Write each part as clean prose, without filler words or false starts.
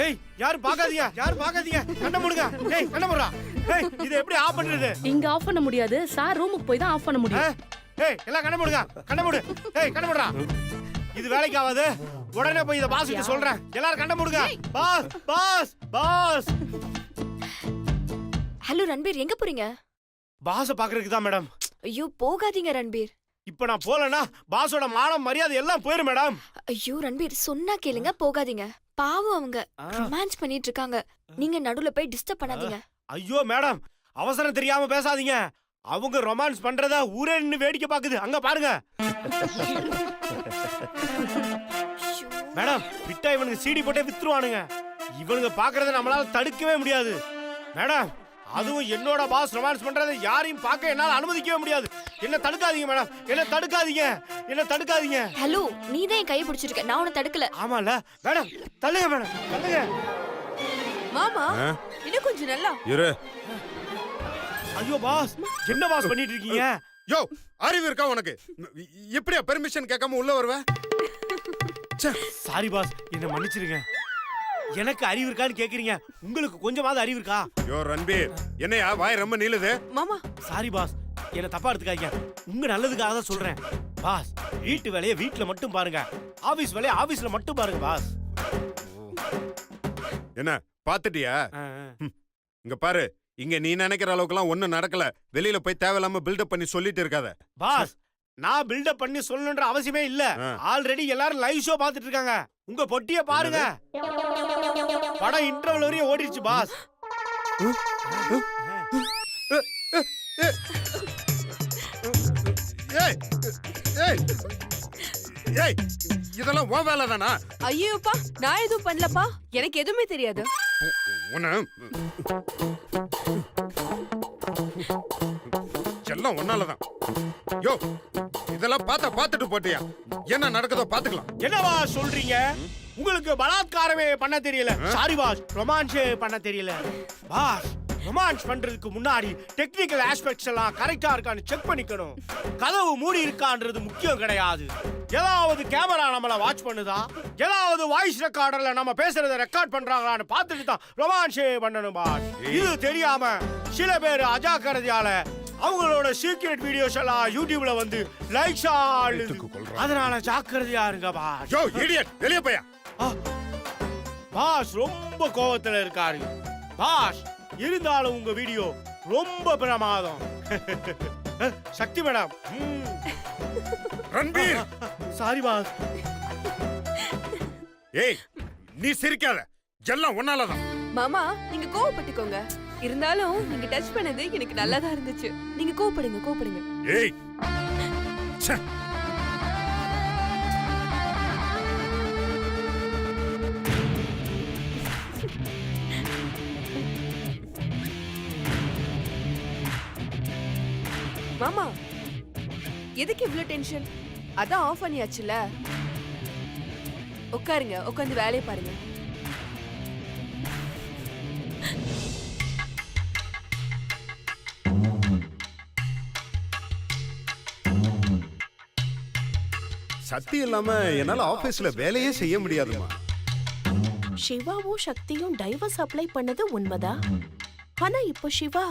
ஏய் யாரும் பாக்காதீங்க கண்ண மூடுங்க. ஏய் கண்ண மூடுடா. ஏய் இது எப்படி ஆஃப் பண்றது? இங்க ஆஃப் பண்ண முடியாது சார், ரூமுக்கு போய் தான் ஆஃப் பண்ண முடியும். ஏய் எல்லாம் கண்ண மூடுங்க. கண்ண மூடு. ஏய் கண்ண மூடுடா. இது வேலைக்கு ஆகாது. உடனே போய் இத பாஸ் கிட்ட சொல்றேன். எல்லாரும் கண்ண மூடுங்க. பாஸ். ஹலோ ரன்பீர், எங்க போறீங்க? பாஸ பாக்குறதுக்கு தான் மேடம். ஐயோ போகாதீங்க ரன்பீர். இப்ப நான் போலனா பாஸோட மானம் மரியாதை எல்லாம் போயிரும் மேடம். ஐயோ ரன்பீர், சொன்னா கேளுங்க, போகாதீங்க. பாவம், அவங்க ரொமான்ஸ் பண்ணிட்டு இருக்காங்க. நீங்க நடுவுல போய் டிஸ்டர்ப் பண்ணாதீங்க. ஐயோ மேடம், அவசரம் தெரியாம பேசாதீங்க. அவங்க ரொமான்ஸ் பண்றத ஊரே நின்னு வேடிக்கை பாக்குது. அங்க பாருங்க. மேடம் விட்டா இவனுக்கு சீடி போட்டே வித்துருவானுங்க. இவனுங்க பாக்குறத நம்மளால தடுக்கவே முடியாது மேடம். அதுவும் என்னோட பாஸ் ரொமான்ஸ் பண்றதை யாரையும் பார்க்க என்னால அனுமதிக்கவே முடியாது. என்ன தடுக்காதீங்க மேடம், என்ன தடுக்காதீங்க. ஹலோ, நீ தான் என் கையை பிடிச்சிருக்க, நான் உன்னை தடுக்கல. ஆமால மேடம், தள்ளுங்க மேடம், தள்ளுங்க. மாமா இன்னும் கொஞ்சம் நல்லா இரு. ஐயோ பாஸ், என்ன பாஸ் பண்ணிட்டு இருக்கீங்க? யோ, அறிவு இருக்கா உனக்கு? எப்படியா பெர்மிஷன் கேட்காம உள்ள வருவ? சாரி பாஸ், என்ன மன்னிச்சிருங்க. எனக்கு அறிவு இருக்கான்னு கேக்குறீங்க, உங்களுக்கு கொஞ்சமாவது அறிவு இருக்கா? யோ ரன்பீர், என்னையா வாய் ரொம்ப நீளுது? மாமா சாரி பாஸ், என்ன தப்பா எடுத்துக்காதீங்க. உங்க நல்லதுக்காக தான் சொல்றேன் பாஸ். வீட்டு வேலையை வீட்டுல மட்டும் பாருங்க, ஆபீஸ் வேலையை ஆபீஸ்ல மட்டும் பாருங்க பாஸ். என்ன பாத்துட்டியா? இங்க பாரு, இங்க நீ நினைக்கிற அளவுக்குலாம் ஒண்ணும் நடக்கல. வெளியில போய் தேவையில்லாம பில்டப் பண்ணி சொல்லிட்டு இருக்காத. பாஸ் நான் பில்டப் பண்ணி சொல்லணும்ன்ற அவசியமே இல்ல. ஆல்ரெடி எல்லாரும் லைவ் ஷோ பாத்துட்டு இருக்காங்க. உங்க பொட்டிய பாருங்க. படம் இன்டர்வல் வரையும் ஓடிடுச்சு பாஸ். இதெல்லாம் உன் வேலை தானா? ஐயோப்பா, நான் எதுவும் பண்ணலப்பா, எனக்கு எதுவுமே தெரியாது. எல்லாம் ஒன்னாலதான். யோ, இதெல்லாம் பாத்துட்டு போட்டியா? என்ன நடக்குதோ பாத்துக்கலாம். என்னவா சொல்றீங்க? உங்களுக்கு பலாத்காரமே பண்ண தெரியல. சாரி பாஸ், ரொமான்ஸ் பண்ண தெரியல பாஸ். ரொமான்ஸ் பண்றதுக்கு முன்னாடி டெக்னிக்கல் ஆஸ்பெக்ட்ஸ் எல்லாம் கரெக்டா இருக்கான்னு செக் பண்ணிக்கணும். கதவு மூடி இருக்கான்றது முக்கியம் கிடையாது. ஏதாவது கேமரா நம்மள வாட்ச் பண்ணுதா, ஏதாவது வாய்ஸ் ரெக்கார்டர்ல நம்ம பேசுறத ரெக்கார்ட் பண்றாங்களான்னு பார்த்துட்டு தான் ரொமான்ஸ் பண்ணணும் பாஸ். இது தெரியாம சில பேர் அஜாக்கிரதையால அவங்களோட சீக்ரெட் வீடியோஸ் எல்லாம் யூடியூப்ல வந்து லைக்ஸ் ஆடுது. அதனால ஜாக்கிரதையா இருங்க பாஸ். யோ இடியட், வெளிய போயா. பாஸ் ரொம்ப கோவத்துல இருக்காரு பாஸ். இருந்தாலும் உங்க வீடியோ ரொம்ப பிரமாதம். சக்தி மேடம். Ranbir, sorry boss. ஏய் நீ சிரிக்காத, எல்லாம் ஒன்னாலதான். மாமா நீங்க கோவப்பட்டுக்கோங்க, இருந்தாலும் நீங்க டச் பண்ணது எனக்கு நல்லாதான் இருந்துச்சு. நீங்க கோவப்படுங்க. ஏய் ச்சே. மாமா எதுக்கு இவ்ளோ டென்ஷன்? அதான் ஆஃப் பண்ணியாச்சுல. உட்காருங்க, உட்காந்து வேலையை பாருங்க. சக்தி இல்லாம என்னால ஆபீஸ்ல வேலையே செய்ய முடியாதுமா. சிவாவும் சக்தியும் டைவர்ஸ் அப்ளை பண்ணது உண்மைதான். ஆனா இப்போ சிவா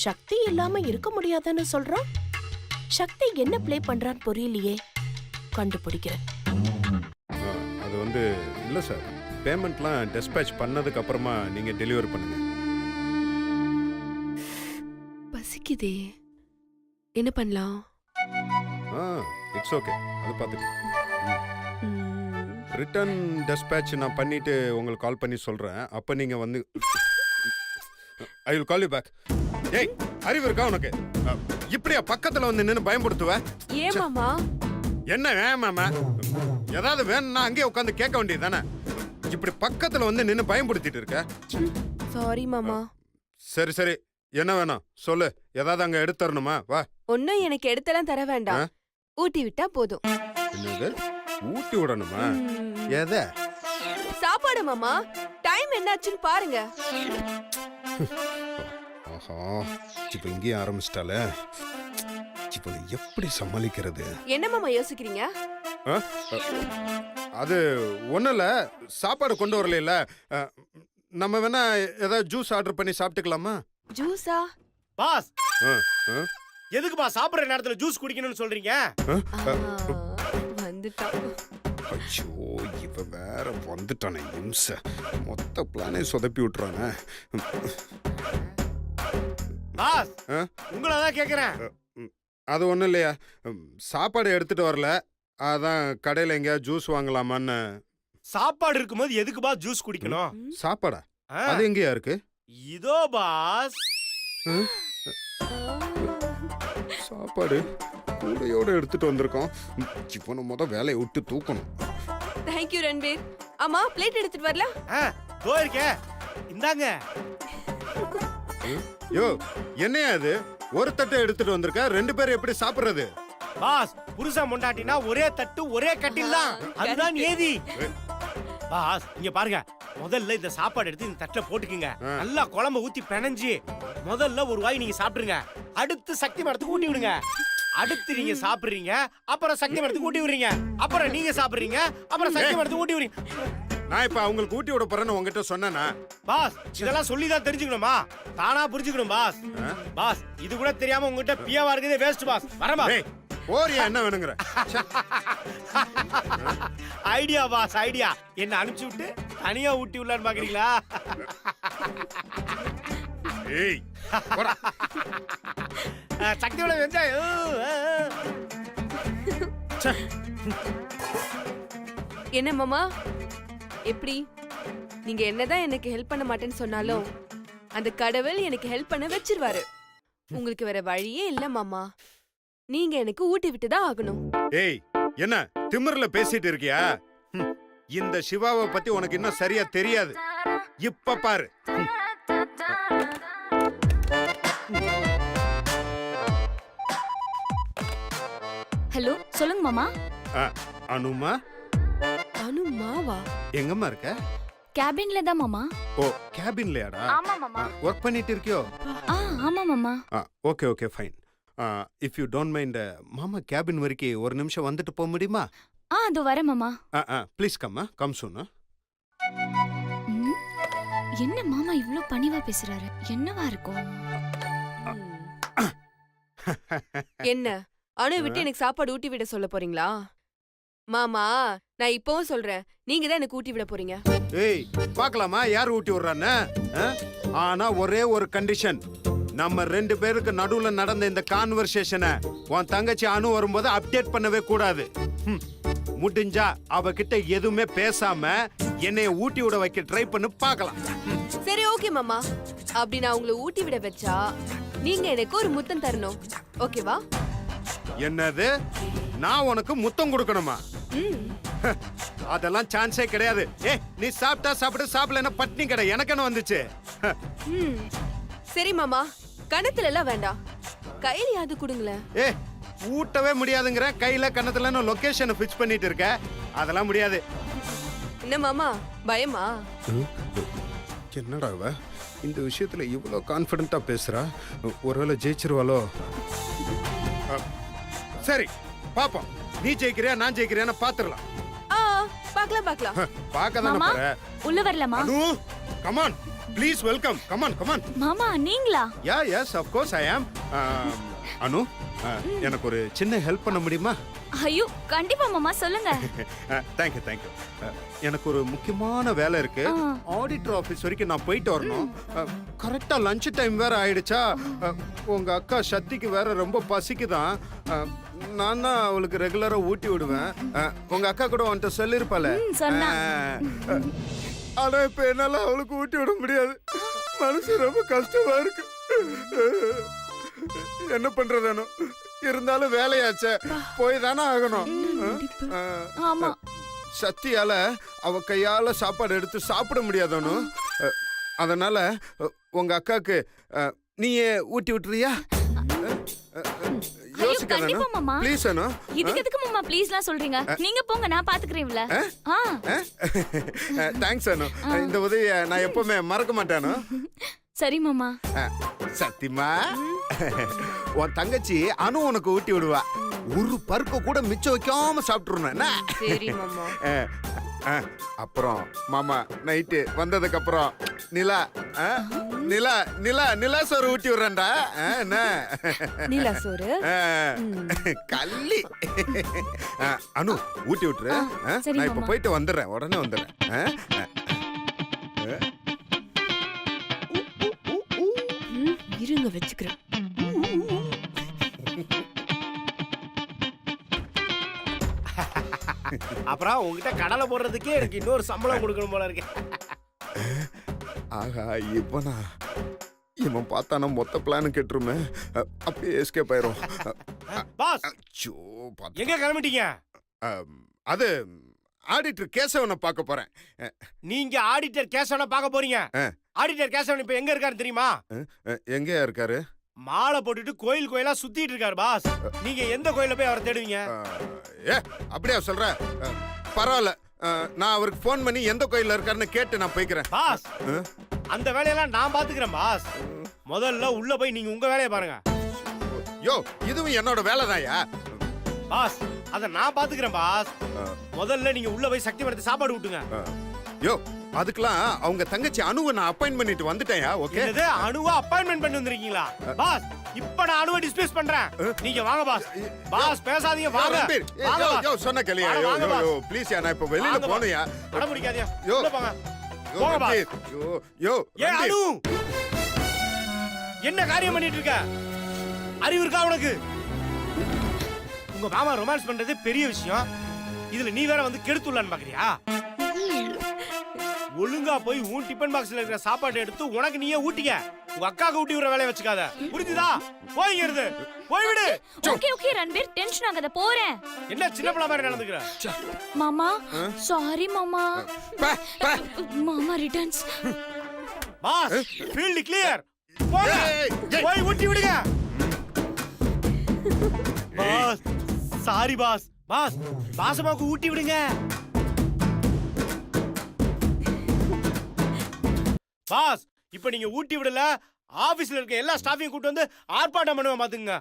சக்தி இல்லாம இருக்க முடியாதுன்னு சொல்றான். சக்தி என்ன ப்ளே பண்றான்னு புரியலையே, கண்டுபிடிக்கிறேன். அது வந்து இல்ல சார், பேமெண்ட்லாம் டிஸ்பேட்ச் பண்ணதுக்கு அப்புறமா நீங்க டெலிவர் பண்ணுங்க. பசிக்குதே, என்ன பண்ணலாம்? இட்ஸ் ஓகே, அது பார்த்துக்கலாம். ரிட்டர்ன் டிஸ்பேட்ச் நான் பண்ணிட்டு உங்களுக்கு கால் பண்ணி சொல்றேன். அப்ப நீங்க வந்து I will call you back. ஏய் அறிவு இருக்கா உனக்கு? இப்படியா பக்கத்துல வந்து நின்னு பயன்படுத்துவ? ஏன் மாமா? என்ன வேணாமா? ஏதாவது வேணும்னா அங்கேயே உட்காந்து கேட்க வேண்டியது தானே. இப்படி பக்கத்துல வந்து நின்னு பயன்படுத்திட்டு இருக்க. சாரி மாமா. சரி என்ன வேணும் சொல்லு. ஏதாவது அங்க எடுத்து தரணுமா? வா. ஒன்னும் எனக்கு எடுத்தெல்லாம் தர வேண்டாம், ஊட்டி விட்டா போதும். என்னது ஊட்டி விடணுமா? எதை? சாப்பாடு மாமா. டைம் என்னாச்சுன்னு பாருங்க. ஆஹா, இப்ப இங்கே ஆரம்பிச்சிட்டால. இப்ப எப்படி சமாளிக்கிறது? என்ன மாமா யோசிக்கிறீங்க? அது ஒன்றும் இல்லை, சாப்பாடு கொண்டு வரல. நம்ம வேணா ஏதாவது ஜூஸ் ஆர்டர் பண்ணி சாப்பிட்டுக்கலாமா? ஜூஸா? பாஸ் ஆ, ஆ, எதுக்குப்பா சாப்பிடுற நேரத்துல ஜூஸ் குடிக்கணும்னு சொல்றீங்க? வந்துட்டான். ஐயோ, இவ வேற வந்துட்டானே இம்சை. மொத்த பிளானே சொதப்பி விட்டுறானே. பாஸ் ஆ? உங்களை தான் கேக்குறேன். அது ஒன்றும் இல்லையா, சாப்பாடு எடுத்துட்டு வரல, அதான் கடையில் எங்கேயாவது ஜூஸ் வாங்கலாமான்னு. சாப்பாடு இருக்கும்போது எதுக்கு பாஸ் ஜூஸ் குடிக்கணும்? சாப்பாடா? ஆ, அது எங்கேயா இருக்கு? இதோ பாஸ். சாப்பாடு கூடையோட எடுத்துட்டு வந்திருக்கோம். இப்போ முத வேலையை விட்டு தூக்கணும். தேங்க்யூ ரன்வீர். ஆமா, பிளேட் எடுத்துட்டு வரல? தோ இருக்கே, இந்தாங்க. யோ, என்னையா இது? ஒரு தட்டை எடுத்துட்டு வந்திருக்க, 2 பேர் எப்படி சாப்பிடுறது? பாஸ் புருஷன் பொண்டாட்டினா ஒரே தட்டு ஒரே கட்டில் தான், அதுதான் ஏதி. பாஸ் இங்க பாருங்க, முதல்ல இந்த சாப்பாடு எடுத்து இந்த தட்டுல போட்டுக்குங்க. நல்லா குழம்பு ஊத்தி பிணைஞ்சு முதல்ல ஒரு வாய் நீங்க சாப்பிடுங்க. அடுத்து சக்தி மரத்துக்கு ஊட்டி விடுங்க. அடுத்து நீங்க சாப்பிடுறீங்க, அப்புறம் சக்தி மரத்துக்கு ஊட்டி விடுறீங்க, அப்புறம் நீங்க சாப்பிடுறீங்க, அப்புறம் சக்தி மரத்துக்கு ஊட்டி விடுறீங்க. நான் இப்ப அவங்களுக்கு ஊட்டி விட போறேன்னு உங்ககிட்ட சொன்னேனா? பாஸ் இதெல்லாம் சொல்லிதான் தெரிஞ்சுக்கணுமா? தானா புரிஞ்சுக்கணும் பாஸ். பாஸ் இது கூட தெரியாம உங்ககிட்ட பியாவா இருக்குதே வேஸ்ட் பாஸ். வரமா ஓரியா என்ன வேணுங்கிற? Idea boss, idea. என்ன அனுப்பிச்சு விட்டு தனியா ஊட்டி விடலான்னு பாக்குறீங்களா? ஏய், போடா. சக்தியோட வெங்காயம். என்ன மாமா, எப்படி? நீங்க என்னதான் எனக்கு ஹெல்ப் பண்ண மாட்டேன்னு சொன்னாலும் அந்த கடவுள் எனக்கு ஹெல்ப் பண்ண வச்சிருவாரு. உங்களுக்கு வேற வழியே இல்ல மாமா. நீங்க எனக்கு ஊட்டி விட்டுதான் ஆகணும். ஏய், என்ன திமிர்ல பேசிட்டு இருக்கியா? இந்த சிவாவை பத்தி உனக்கு இன்னும் சரியா தெரியாது. இப்ப பாரு. ஹலோ, சொல்லுங்க மாமா. அனுமா? அனுமாவா? எங்கம்மா இருக்க? கேபின்ல தான் மாமா. ஓ, கேபின்லயாடா? ஆமா மாமா. ஒர்க் பண்ணிட்டு இருக்கியோ? ஆமா மாமா. Okay okay fine. If you don't mind, மாமா கேபின் வரைக்கும் ஒரு நிமிஷம் வந்துட்டு போக முடியுமா? அது வரேன் மாமா. ப்ளீஸ் கம் சூன். என்ன மாமா இவ்ளோ பணிவா பேசுறாரு? என்னவா இருக்கும்? என்ன அனு விட்டு எனக்கு சாப்பாடு ஊட்டி விட சொல்ல போறீங்களா? மாமா, நான் இப்பவும் சொல்றேன், நீங்க தான் எனக்கு ஊட்டி விட போறீங்க. ஏய், பார்க்கலாமா யார் ஊட்டி விடுறான்னு? ஆனா ஒரே ஒரு கண்டிஷன், நம்ம 2 பேருக்கு நடுவுல நடந்த இந்த கான்வர்சேஷனை உன் தங்கச்சி அனு வரும்போது அப்டேட் பண்ணவே கூடாது. முடிஞ்சா அவகிட்ட எதுவுமே பேசாம என்னைய ஊட்டி விட வைக்க ட்ரை பண்ணி பார்க்கலாம். சரி ஓகே மாமா, அப்படி நான் உங்களை ஊட்டி விட வச்சா நீங்க எனக்கு ஒரு முத்தம் தரணும், ஓகேவா? என்னது? நான் உனக்கு முத்தம் கொடுக்கணுமா? அதெல்லாம் சான்ஸே கிடையாது. நீ சாப்பிட்டா சாப்பிட்டு, சாப்பிடலன்னா பட்னி கடை. எனக்கு என்ன வந்துச்சு? சரி மாமா, கணத்துல எல்லாம் வேண்டாம், கையிலயாவது கொடுங்களேன். ஊட்டவே முடியாதுங்கிற, கையில கணத்துல லொகேஷனை ஃபிக்ஸ் பண்ணிட்டு இருக்க. அதெல்லாம் முடியாது. என்ன மாமா, பயமா? என்னடா இவ இந்த விஷயத்துல இவ்வளவு கான்ஃபிடென்ட்டா பேசுறா? ஒருவேளை ஜெயிச்சிருவாளோ? சரி பாப்போம், நீ ஜெயிக்கிறியா நான் ஜெயிக்கிறியான்னு பாத்துடலாம். பார்க்கலாம் பார்க்க தானே போற. உள்ள வரலாமா? Anu, come on please, welcome. Come on. மாமா நீங்களா? Yes of course I am. Anu, எனக்கு ஒரு சின்ன ஹெல்ப் பண்ண முடியுமா? ஐயோ கண்டிப்பா மாமா, சொல்லுங்க. தேங்க்யூ. எனக்கு ஒரு முக்கியமான வேலை இருக்கு. ஆடிட்டர் ஆபீஸ் வரைக்கும் நான் போயிட்டு வரணும். கரெக்டா லஞ்ச் டைம் வேற ஆயிடுச்சா. உங்க அக்கா சக்திக்கு வேற ரொம்ப பசிக்குதான். நான் தான் அவளுக்கு ரெகுலரா ஊட்டி விடுவேன். உங்க அக்கா கூட உன்கிட்ட சொல்லிருப்பால. ஆனா இப்ப என்னால அவளுக்கு ஊட்டி விட முடியாது. மனசு ரொம்ப கஷ்டமா இருக்கு. என்ன பண்றதானோ? இருந்தாலும் வேலையாச்சே, போய் தானே ஆகணும். ஆமா, சக்தியால அவ கையால சாப்பாடு எடுத்து சாப்பிட முடியாதானோ. அதனால உங்க அக்காக்கு நீயே ஊட்டி விட்டுறியா? கண்டிப்பா மாமா. ப்ளீஸ் அனு. இதுக்கு எதுக்கு மாமா ப்ளீஸ்லாம் சொல்றீங்க? நீங்க போங்க, நான் பாத்துக்கறேன்ல. தேங்க்ஸ் அனு. இந்த உதவியை நான் எப்பவுமே மறக்க மாட்டேனோ. சரி மாமா. சத்தியமா உன் தங்கச்சி அனு உனக்கு ஊட்டி விடுவா. ஒரு பருக்க கூட மிச்சம் வைக்காம சாப்பிட்டுருணும் என்ன? சரி மாமா. அப்புறம் மாமா நைட்டு வந்ததுக்கு அப்புறம் நிலா நிலா நிலா நிலா சோறு ஊட்டி விடுறேன்டா. என்ன நீலா சோறு? கள்ளி. அனு ஊட்டி விட்டுரு. நான் இப்ப போயிட்டு வந்துடுறேன், உடனே வந்துடுறேன். இருங்க வச்சுக்கிறேன். அப்புறம் உங்ககிட்ட கடலை போடுறதுக்கே எனக்கு இன்னொரு சம்பளம் கொடுக்கணும் போல இருக்கு. ஆகா இப்பனா இவன் பார்த்தானா மொத்த பிளான் கெட்டுருமே. அப்படியே எஸ்கேப் ஆயிரும். பாஸ் அச்சோ, எங்க கிளம்பிட்டீங்க? அது ஆடிட்டர் கேசவனை பார்க்க போறேன். நீங்க ஆடிட்டர் கேசவனை பார்க்க போறீங்க? ஆடிட்டர் கேசவன் இப்ப எங்க இருக்காரு தெரியுமா? எங்கயா இருக்காரு? மாலை போட்டுட்டு கோயில் கோயிலா சுத்திட்டு இருக்காரு பாஸ். நீங்க எந்த கோயில போய் அவரை தேடுவீங்க? அப்படியா சொல்ற? பரவாயில்ல, நான் அவருக்கு போன் பண்ணி எந்த கோயில்ல இருக்காருன்னு கேட்டு நான் போய்க்கிறேன். பாஸ் அந்த வேலையெல்லாம் நான் பாத்துக்கிறேன் பாஸ். முதல்ல உள்ள போய் நீங்க உங்க வேலையை பாருங்க. யோ, இதுவும் என்னோட வேலைதான்யா. பாஸ் அத நான் பாத்துக்கிறேன் பாஸ். முதல்ல நீங்க உள்ள போய் சக்தி மரத்தை சாப்பாடு விட்டுங்க. யோ, அதுக்கெல்லாம் அவங்க தங்கச்சி அனுவை நான் அப்பாயின்ட் பண்ணிட்டு வந்துட்டேன்யா. ஓகே, என்னது அனுவா அப்பாயின்ட்மென்ட் பண்ணி வந்திருக்கீங்களா? பாஸ் இப்ப நான் அனுவை டிஸ்மிஸ் பண்றேன். நீங்க வாங்க பாஸ். பாஸ் பேசாதீங்க, வாங்க. வாங்க பாஸ். யோ சொன்ன கேளியா. யோ யோ ப்ளீஸ் யா, நான் இப்ப வெளியில போறேன்யா. அட முடிக்காதீங்க. யோ உள்ள போங்க. யோ போங்க பாஸ். யோ யோ ஏ அனு, என்ன காரியம் பண்ணிட்டு இருக்க? அறிவு இருக்கா உனக்கு? உங்க மாமா ரொமான்ஸ் பண்றது பெரிய விஷயம், இதுல நீ வேற வந்து கெடுத்துள்ளான்னு பாக்குறியா? ஒழுங்கா போய் உன் டிபன் பாக்ஸ்ல இருக்கிற சாப்பாடு எடுத்து உனக்கு நீயே ஊட்டிக்க. உங்க அக்காக்கு ஊட்டி விடுற வேலையை வச்சுக்காத, புரிஞ்சுதா? போய்ங்கிறது போய்விடு. ஓகே ஓகே ரன்வீர், டென்ஷன் ஆகாத, போறேன். என்ன சின்ன பிள்ளை மாதிரி நடந்துக்கிற? மாமா சாரி மாமா. மாமா ரிட்டர்ன்ஸ். பாஸ் ஃபீல்ட் கிளியர், போங்க. போய் ஊட்டி விடுங்க. Boss sorry boss. பாஸ் பாசமாக்கு ஊட்டி விடுங்க. பாஸ் இப்ப நீங்க ஊட்டி விடல, ஆபீஸ்ல இருக்க எல்லா ஸ்டாஃபையும் கூட்டி வந்து ஆர்ப்பாட்டம் பண்ணுவேன் பாத்துங்க.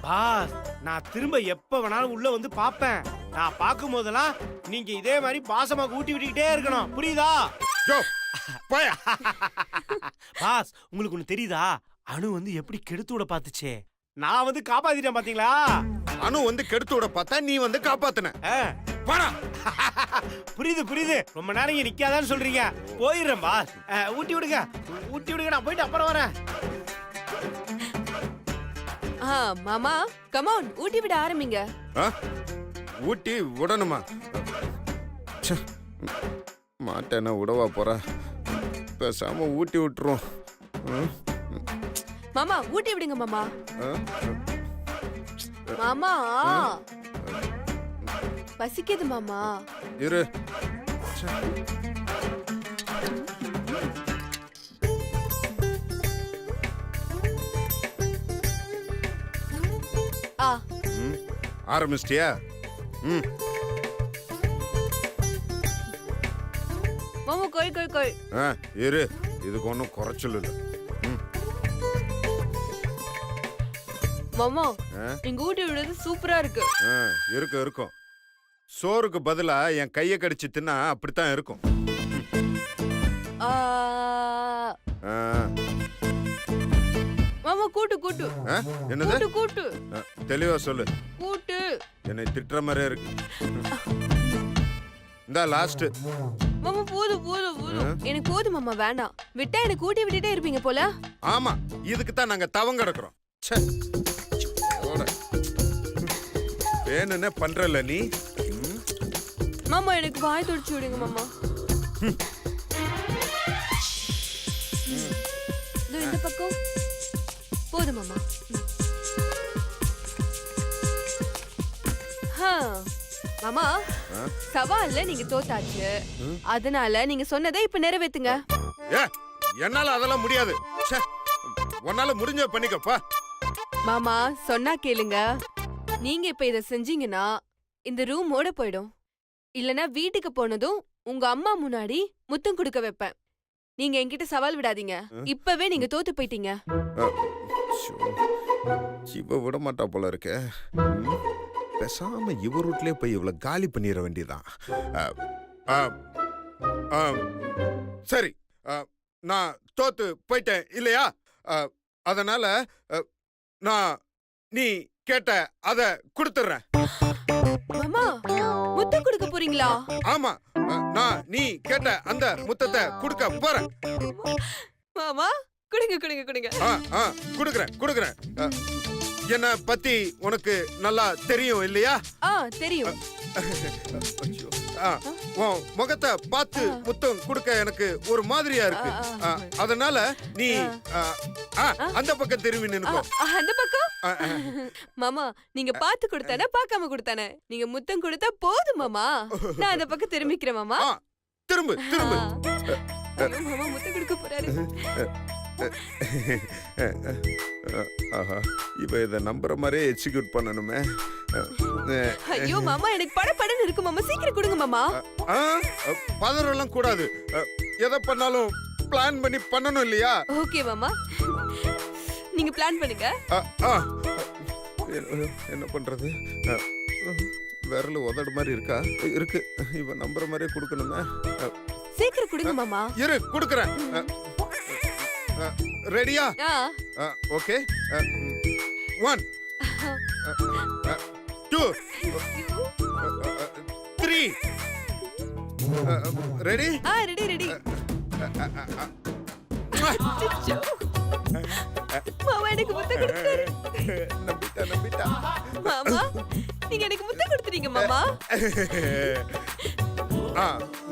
பாஸ் நான் திரும்ப எப்ப வேணாலும் உள்ள வந்து பாப்பேன். நான் பார்க்கும் போதெல்லாம் நீங்க இதே மாதிரி பாசமா ஊட்டி விட்டுக்கிட்டே இருக்கணும், புரியுதா? போயா. பாஸ் உங்களுக்கு ஒண்ணு தெரியுதா? அனு வந்து எப்படி கெடுத்து விட பாத்துச்சே, நான் வந்து காப்பாத்திட்டேன் பாத்தீங்களா? அனு வந்து கெடுத்து விட பார்த்தா நீ வந்து காப்பாத்துன. போடா. புரியுது புரியுது, ரொம்ப நேரம் இங்க நிக்காதான்னு சொல்றீங்க. போயிடுறேன் பாஸ். ஊட்டி விடுங்க, ஊட்டி விடுங்க, நான் போயிட்டு அப்புறம் வரேன். மாமா கம் ஆன், ஊட்டி விட ஆரம்பிங்க. ஊட்டி விடணுமா? மாட்டேன்னா விடவா போற? பேசாம ஊட்டி விட்டுரும். மாமா ஊட்டி விடுங்க மாமா. மாமா பசிக்குது மாமா. இரு. ஆரம்பிச்சிட்டியா? மாமா கோய் கோய் கோய். இரு, இதுக்கு ஒன்றும் குறைச்சல் இல்லை. மாமா நீங்க ஊட்டி விடுறது சூப்பரா இருக்கு. இருக்கும். சோறுக்கு பதிலா என் கையை கடிச்சு தின்னா அப்படித்தான் இருக்கும். மாமா கூட்டு கூட்டு. என்னது கூட்டு? தெளிவா சொல்லு. கூட்டு. என்னை திட்டுற மாதிரியே இருக்கு. இந்த லாஸ்ட். மாமா போதும் போதும் போதும், எனக்கு போதும் மாமா, வேண்டாம். விட்டா எனக்கு ஊட்டி விட்டுட்டே இருப்பீங்க போல. ஆமா, இதுக்கு தான் நாங்க தவம் கிடக்குறோம். வேணும்னே பண்றல நீ. மாமா எனக்கு வாய் துடிச்சு விடுங்க மாமா. இந்த பக்கம் போதும் மாமா. மாமா சவால்ல நீங்க தோத்தாச்சு, அதனால நீங்க சொன்னதை இப்ப நிறைவேத்துங்க. என்னால அதெல்லாம் முடியாது. உன்னால முடிஞ்ச பண்ணிக்கப்பா. மாமா சொன்னா கேளுங்க, நீங்க இப்ப இத செஞ்சீங்கன்னா இந்த ரூமோட போயிடும். இல்லனா வீட்டுக்கு போனதும் உங்க அம்மா முன்னாடி முத்தம் கொடுக்க வைப்பேன். நீங்க என்கிட்ட சவால் விடாதீங்க, இப்பவே நீங்க தோத்து போயிட்டீங்க. இவ விட மாட்டா போல இருக்க. பேசாம இவ ரூட்லயே போய் இவளை காலி பண்ணிட வேண்டியதான். சரி, நான் தோத்து போயிட்டேன் இல்லையா? அதனால நான் நீ கேட்ட அத கொடுத்துறேன். மாமா முத்தம் கொடுக்க போறீங்களா? ஆமா, நான் நீ கேட்ட அந்த முத்தத்தை கொடுக்க போறேன். மாமா கொடுங்க கொடுங்க கொடுங்க. குடுக்குறேன். என்ன பத்தி உனக்கு நல்லா தெரியும் இல்லையா? தெரியும். உன் முகத்தை பார்த்து முத்தம் கொடுக்க எனக்கு ஒரு மாதிரியா இருக்கு. அதனால நீ அந்த பக்கம் திரும்பி நின்னுக்கோ. அந்த பக்கம்? மாமா நீங்க பார்த்து கொடுத்தானே பார்க்காம கொடுத்தானே? நீங்க முத்தம் கொடுத்தா போதும் மாமா. நான் அந்த பக்கம் திரும்பிக்கிறேன் மாமா. திரும்பு. மாமா முத்தம் கொடுக்க போறாரு. இவ இத நம்புற மாதிரியே எக்ஸிக்யூட் பண்ணணுமே. ஐயோ மாமா எனக்கு படபடன்னு இருக்கு மாமா. சீக்கிரம் கொடுங்க மாமா. பதறெல்லாம் கூடாது. எதை பண்ணாலும் பிளான் பண்ணி பண்ணணும் இல்லையா? ஓகே மாமா, நீங்க பிளான் பண்ணுங்க. என்ன பண்றது? விரல் உதடு மாதிரி இருக்கா? இருக்கு. இவ நம்புற மாதிரியே கொடுக்கணுமே. சீக்கிரம் கொடுங்க மாமா. இரு கொடுக்கறேன். ரெடியா? ஓகே. 1 2 3 ரெடி? ரெடி. மாமா எனக்கு முத்தம் கொடுத்தாரு. நம்பிட்டா. மாமா நீங்க எனக்கு முத்தம் கொடுத்துறீங்க மாமா.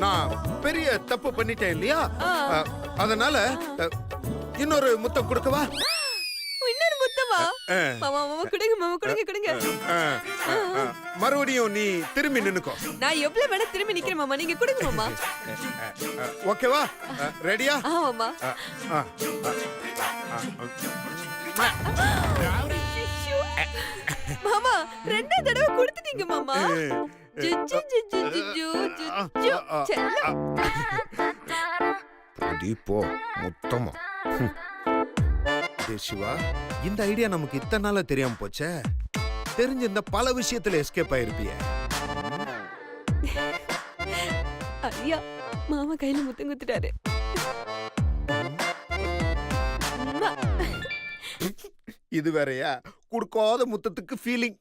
நான் பெரிய தப்பு பண்ணிட்டேன் இல்லையா? அதனால இன்னொரு முத்தம் கொடுக்கவா? இன்னொரு முத்தமா? மாமா கொடுங்க மாமா, கொடுங்க. மறுபடியும் நீ திரும்பி நின்னுக்கோ. நான் எவ்வளவு வேணா திரும்பி நிக்கிறேன் மாமா. நீங்க கொடுங்க மாமா. ஓகேவா? ரெடியா? மாமா. மாமா ரெண்டாவது தடவை கொடுத்துட்டீங்க மாமா. போ முத்தமா. சிவா, இந்த ஐடியா நமக்கு இத்தனை நாளா தெரியாம போச்சே. தெரிஞ்சிருந்த பல விஷயத்துல எஸ்கேப் ஆயிருப்பிய. ஐயா மாமா கையில முத்தம் குத்துட்டாரு. இது வேறயா? கொடுக்காத முத்தத்துக்கு ஃபீலிங்.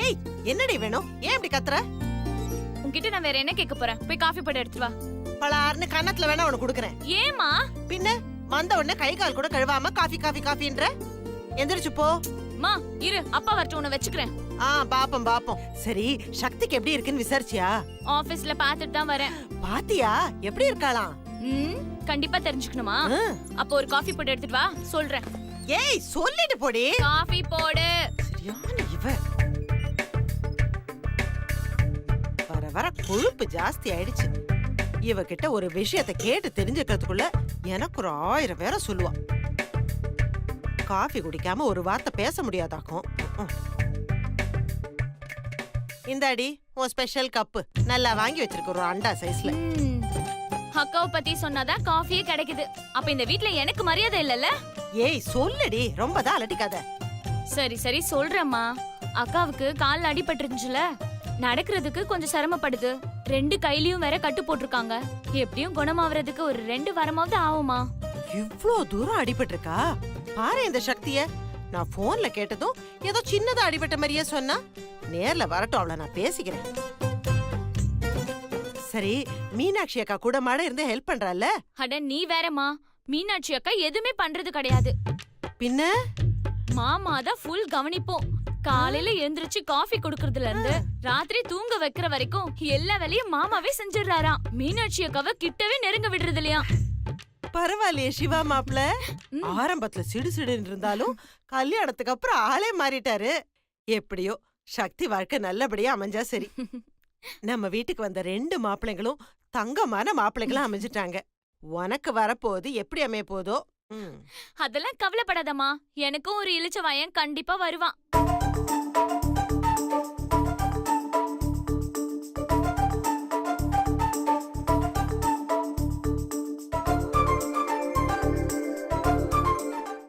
ஏய் என்னடி வேணும்? ஏன் இப்படி கத்துற? உன்கிட்ட நான் வேற என்ன கேட்க போறேன்? போய் காஃபி போட்டு எடுத்து வா. பலார்னு கன்னத்துல வேணா உனக்கு கொடுக்கறேன். ஏமா? பின்ன வந்த உடனே கை கால் கூட கழுவாம காஃபின்ற எந்திரிச்சு போ. மா இரு, அப்பா வரட்டும், உன்னை வச்சுக்கிறேன். பாப்போம். சரி, சக்திக்கு எப்படி இருக்குன்னு விசாரிச்சியா? ஆபீஸ்ல பாத்துட்டு தான் வரேன். பாத்தியா எப்படி இருக்காளாம்? கண்டிப்பா தெரிஞ்சுக்கணுமா? அப்போ ஒரு காஃபி போட்டு எடுத்துட்டு வா, சொல்றேன். ஏய் சொல்லிட்டு போடி. காஃபி போடு. சரியான இவ. வர கொழுப்பு ஜாஸ்தி ஆயிடுச்சு. இவகிட்ட ஒரு விஷயத்தை கேட்டு தெரிஞ்சுக்கிறதுக்குள்ள எனக்கு ஒரு 1000 பேரை சொல்லுவா. காஃபி குடிக்காம ஒரு வார்த்தை பேச முடியாதாக்கும். இந்தாடி உன் ஸ்பெஷல் கப்பு. நல்லா வாங்கி வச்சிருக்க ஒரு அண்டா சைஸ்ல. அக்காவை பத்தி சொன்னாதான் காஃபியே கிடைக்குது. அப்ப இந்த வீட்ல எனக்கு மரியாதை இல்லல்ல? ஏய் சொல்லுடி, ரொம்ப தான் அலட்டிக்காத. சரி சொல்றேம்மா. அக்காவுக்கு கால்ல அடிபட்டுருந்துச்சுல, நடக்கிறதுக்கு கொஞ்சம் சிரமப்படுது. 2 கையிலயும் வேற கட்டு போட்டிருக்காங்க. எப்படியும் குணமாவறதுக்கு ஒரு 2 வாரமாவது ஆகுமா? இவ்ளோ தூரம் அடிபட்டிருக்கா? பாரு இந்த சக்திய. நான் போன்ல கேட்டதும் ஏதோ சின்னதா அடிபட்ட மாதிரியே சொன்னா. நேர்ல வரட்டும், அவளை நான் பேசிக்கிறேன். சரி, மீனாட்சி அக்கா கூட மாட இருந்து ஹெல்ப் பண்றால? அட நீ வேறம்மா. மீனாட்சி அக்கா எதுவுமே பண்றது கிடையாது. பின்ன மாமா தான் ஃபுல் கவனிப்போம். காலையில எழுந்திருச்சு காஃபி குடுக்கறதுல இருந்து ராத்திரி தூங்க வைக்கிற வரைக்கும் எல்லா வேலையும் மாமாவே செஞ்சிடறாராம். மீனாட்சி அக்காவை கிட்டவே நெருங்க விடுறது இல்லையா? பரவாயில்லையே சிவா மாப்ள. ஆரம்பத்துல சிடுசிடுன்னு இருந்தாலும் கல்யாணத்துக்கு அப்புறம் ஆளே மாறிட்டாரு. எப்படியோ சக்தி வாழ்க்கை நல்லபடியா அமைஞ்சா சரி. நம்ம வீட்டுக்கு வந்த 2 மாப்பிள்ளைங்களும் தங்கமான மாப்பிள்ளைகளும் அமைஞ்சிட்டாங்க. உனக்கு வரப்போகுது எப்படி அமைய போதோ. அதெல்லாம் கவலைப்படாதம்மா. எனக்கும் ஒரு இளிச்ச வாயன் கண்டிப்பா வருவான்.